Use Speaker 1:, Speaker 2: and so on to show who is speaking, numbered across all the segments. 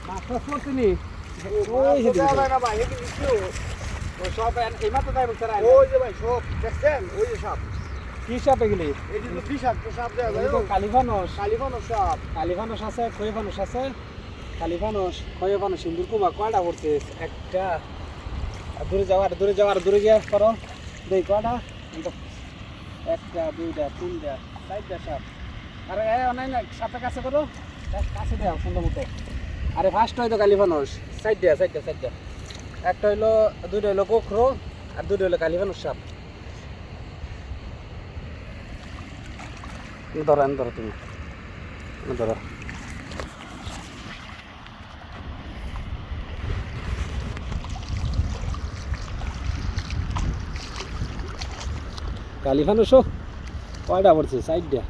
Speaker 1: মাছ টাছ করছিনি ওই যে না ভাই এগুলো কি ও সব এই মাত্র তাই বলছ ওই যে ভাই সব দেখছেন ওই যে সাপ কি সাপ এগুলি এটি তো বিষাক্ত সাপ দেয়া যায় কালিফানস সাপ কালিফানস আছে খয়ফানস আছে কালিফানস খয়ফানস সিন্দুর কুমা কয়টা পড়ছে একটা দূরে যাও আর দূরে গিয়ে করো দেই কয়টা একটা দুইটা তিনটা চারটা সাপ আরে অনেক না সাপের কাছে করো কাছে দেও সুন্দর মতো আরে ফার্স্ট হয়তো কালিফানস চারটা একটা হইলো দুইটা হইলো কোখরো আর দুইটা হইলো কালিফানস সাপ ধরো তুমি ধরো কালিফানসও কয়টা পড়ছে সাইডটা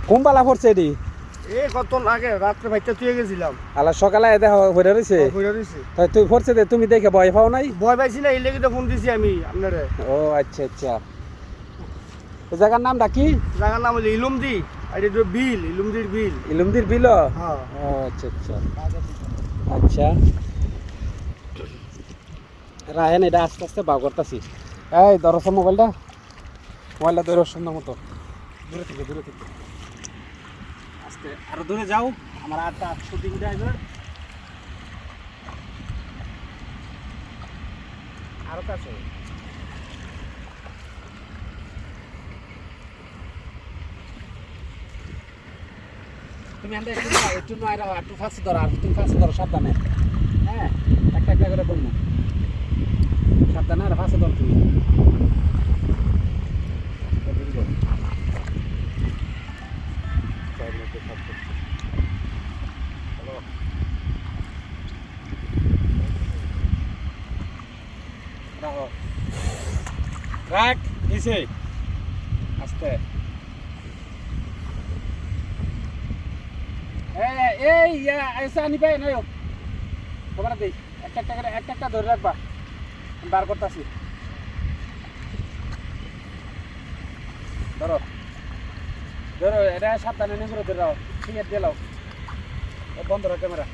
Speaker 1: কুম্বালা পড়ছে এটি
Speaker 2: এই কত লাগে রাত্রে ভাইটা তুই গেছিলাম
Speaker 1: আলা সকালে দেখা হয়ে রয়েছে তাই তুই পড়ছে তুমি দেখে ভয় পাও নাই
Speaker 2: ভয় পাইছি না এই লেগে তো ফোন দিছি আমি আপনারে
Speaker 1: ও আচ্ছা এই জায়গার নামটা কি
Speaker 2: জায়গার নাম হলো ইলুমদি আর এটা বিল
Speaker 1: ইলুমদির বিল
Speaker 2: হ্যাঁ
Speaker 1: ও আচ্ছা রাহেন এটা আস্তে আস্তে বাউ করতেছি এই ধরো মোবাইলটা ধরো সুন্দর মতো দূরে থেকে আস্তে আরো দূরে যাও আমার আটটা শুটিং ড্রাইভার আরো কাছে তুমি একটু নয় একটু ফাঁসি ধরো আর তুমি ফাঁসি ধরো সাবধানে হ্যাঁ একটা করে বলবো সাবধানে আর ফাঁসি ধরো তুমি রাখ নিচে আস্তে এই এসে আনি পাই নয় খবর দেই একটা ধরে রাখবা বার করতেছি ধরো এটা সাবধানে নিয়ে ধরে দাও ঠিক আছে দিলাও বন্ধ রাখ ক্যামেরা